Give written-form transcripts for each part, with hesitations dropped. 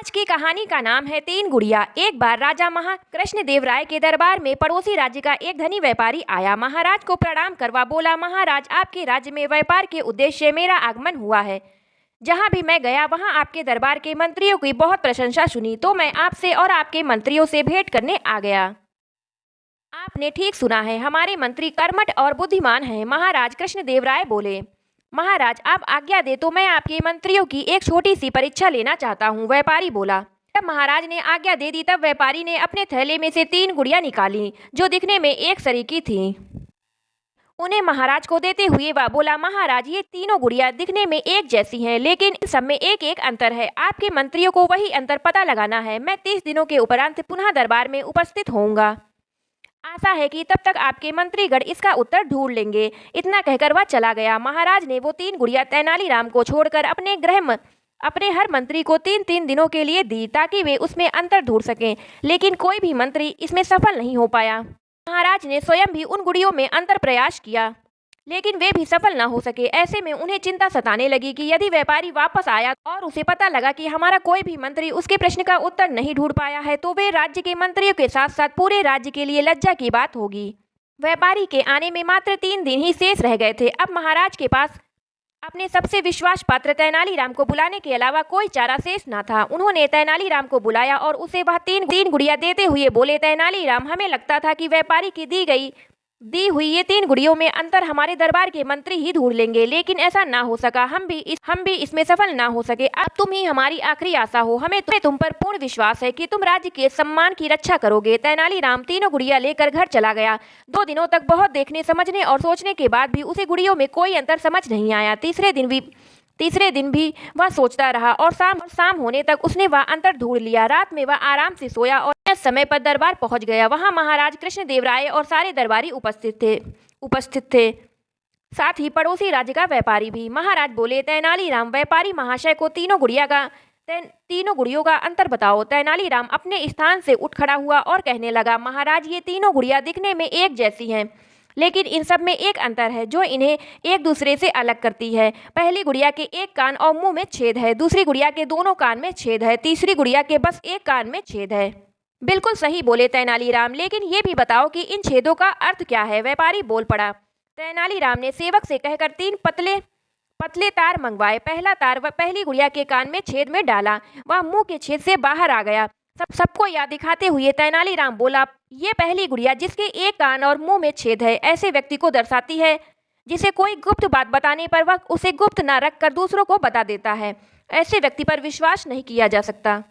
आज की कहानी का नाम है तीन गुड़िया। एक बार राजा महाकृष्ण देव राय के दरबार में पड़ोसी राज्य का एक धनी व्यापारी आया। महाराज को प्रणाम करवा बोला, महाराज आपके राज्य में व्यापार के उद्देश्य से मेरा आगमन हुआ है। जहाँ भी मैं गया वहाँ आपके दरबार के मंत्रियों की बहुत प्रशंसा सुनी, तो मैं आपसे और आपके मंत्रियों से भेंट करने आ गया। आपने ठीक सुना है, हमारे मंत्री कर्मठ और बुद्धिमान हैं। महाराज कृष्णदेव राय बोले, महाराज आप आज्ञा दे तो मैं आपके मंत्रियों की एक छोटी सी परीक्षा लेना चाहता हूँ। व्यापारी बोला। जब महाराज ने आज्ञा दे दी तब व्यापारी ने अपने थैले में से तीन गुड़िया निकाली जो दिखने में एक सरीकी थी। उन्हें महाराज को देते हुए वह बोला, महाराज ये तीनों गुड़िया दिखने में एक जैसी हैं, लेकिन इन सब में एक एक अंतर है। आपके मंत्रियों को वही अंतर पता लगाना है। मैं 30 दिनों के उपरांत पुनः दरबार में उपस्थित होऊंगा। आशा है कि तब तक आपके मंत्रीगण इसका उत्तर ढूंढ लेंगे। इतना कहकर वह चला गया। महाराज ने वो तीन गुड़िया तेनालीराम को छोड़कर अपने हर मंत्री को 3-3 दिनों के लिए दी ताकि वे उसमें अंतर ढूंढ सकें, लेकिन कोई भी मंत्री इसमें सफल नहीं हो पाया। महाराज ने स्वयं भी उन गुड़ियों में अंतर प्रयास किया, लेकिन वे भी सफल न हो सके। ऐसे में उन्हें चिंता सताने लगी कि यदि व्यापारी वापस आया और उसे पता लगा कि हमारा कोई भी मंत्री उसके प्रश्न का उत्तर नहीं ढूंढ पाया है, तो वे राज्य के मंत्रियों के साथ साथ पूरे राज्य के लिए लज्जा की बात होगी। व्यापारी के आने में मात्र 3 दिन ही शेष रह गए थे। अब महाराज के पास अपने सबसे विश्वास पात्र तेनालीराम को बुलाने के अलावा कोई चारा शेष न था। उन्होंने तेनालीराम को बुलाया और उसे वह तीन गुड़िया देते हुए बोले, तेनालीराम हमें लगता था कि व्यापारी की दी हुई ये 3 गुड़ियों में अंतर हमारे दरबार के मंत्री ही ढूंढ लेंगे, लेकिन ऐसा ना हो सका। हम भी इसमें सफल ना हो सके। अब तुम ही हमारी आखिरी आशा हो। हमें तुम पर पूर्ण विश्वास है कि तुम राज्य के सम्मान की रक्षा करोगे। तेनालीराम तीनों गुड़िया लेकर घर चला गया। 2 दिनों तक बहुत देखने समझने और सोचने के बाद भी उसे गुड़ियों में कोई अंतर समझ नहीं आया। तीसरे दिन भी वह सोचता रहा और शाम होने तक उसने वह अंतर ढूंढ लिया। रात में वह आराम से सोया और इस समय पर दरबार पहुंच गया। वहां महाराज कृष्णदेव राय और सारे दरबारी उपस्थित थे, साथ ही पड़ोसी राज्य का व्यापारी भी। महाराज बोले, तेनालीराम व्यापारी महाशय को तीनों गुड़ियों का अंतर बताओ। तेनालीराम अपने स्थान से उठ खड़ा हुआ और कहने लगा, महाराज ये तीनों गुड़िया दिखने में एक जैसी हैं, लेकिन इन सब में एक अंतर है जो इन्हें एक दूसरे से अलग करती है। पहली गुड़िया के एक कान और मुंह में छेद है, दूसरी गुड़िया के दोनों कान में छेद है, तीसरी गुड़िया के बस एक कान में छेद है। बिल्कुल सही बोले तेनालीराम, लेकिन ये भी बताओ कि इन छेदों का अर्थ क्या है। व्यापारी बोल पड़ा। तेनालीराम ने सेवक से कहकर 3 पतले तार मंगवाए। पहला तार वह पहली गुड़िया के कान में छेद में डाला, वह मुंह के छेद से बाहर आ गया। सबको याद दिखाते हुए तेनालीराम बोला, ये पहली गुड़िया जिसके एक कान और मुंह में छेद है ऐसे व्यक्ति को दर्शाती है जिसे कोई गुप्त बात बताने पर वह उसे गुप्त न रखकर दूसरों को बता देता है। ऐसे व्यक्ति पर विश्वास नहीं किया जा सकता।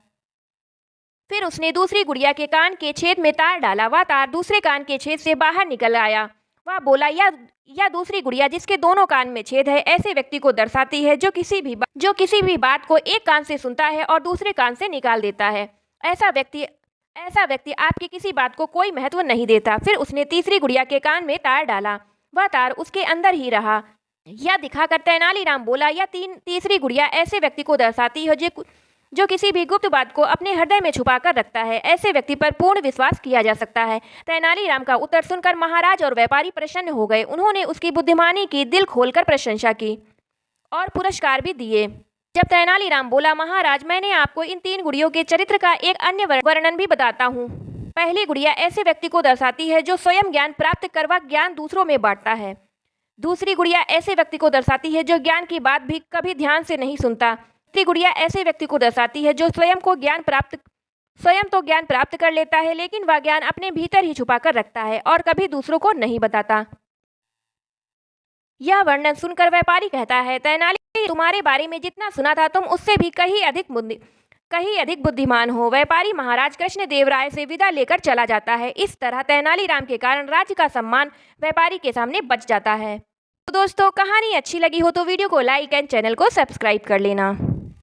फिर उसने दूसरी गुड़िया के कान के छेद में तार डाला, वह तार दूसरे कान के छेद से बाहर निकल आया। वह बोला, यह दूसरी गुड़िया जिसके दोनों कान में छेद है ऐसे व्यक्ति को दर्शाती है जो किसी भी बात को एक कान से सुनता है और दूसरे कान से निकाल देता है। ऐसा व्यक्ति आपकी किसी बात को कोई महत्व नहीं देता। फिर उसने तीसरी गुड़िया के कान में तार डाला, वह तार उसके अंदर ही रहा। यह दिखाकर तेनालीराम बोला, यह तीसरी गुड़िया ऐसे व्यक्ति को दर्शाती है जो किसी भी गुप्त बात को अपने हृदय में छुपा कर रखता है। ऐसे व्यक्ति पर पूर्ण विश्वास किया जा सकता है। तेनालीराम का उत्तर सुनकर महाराज और व्यापारी प्रसन्न हो गए। उन्होंने उसकी बुद्धिमानी की दिल खोलकर प्रशंसा की और पुरस्कार भी दिए। जब तेनालीराम बोला, महाराज मैंने आपको इन 3 गुड़ियों के चरित्र का एक अन्य वर्णन भी बताता हूँ। पहली गुड़िया ऐसे व्यक्ति को दर्शाती है जो स्वयं ज्ञान प्राप्त कर वह ज्ञान दूसरों में बांटता है। दूसरी गुड़िया ऐसे व्यक्ति को दर्शाती है जो ज्ञान की बात भी कभी ध्यान से नहीं सुनता। तीसरी गुड़िया ऐसे व्यक्ति को दर्शाती है जो स्वयं तो ज्ञान प्राप्त कर लेता है, लेकिन वह ज्ञान अपने भीतर ही छुपा कर रखता है और कभी दूसरों को नहीं बताता। यह वर्णन सुनकर व्यापारी कहता है, तेनाली तुम्हारे बारे में जितना सुना था तुम उससे भी कहीं अधिक बुद्धिमान हो। व्यापारी महाराज कृष्णदेव राय से विदा लेकर चला जाता है। इस तरह तेनालीराम के कारण राज्य का सम्मान व्यापारी के सामने बच जाता है। तो दोस्तों, कहानी अच्छी लगी हो तो वीडियो को लाइक एंड चैनल को सब्सक्राइब कर लेना।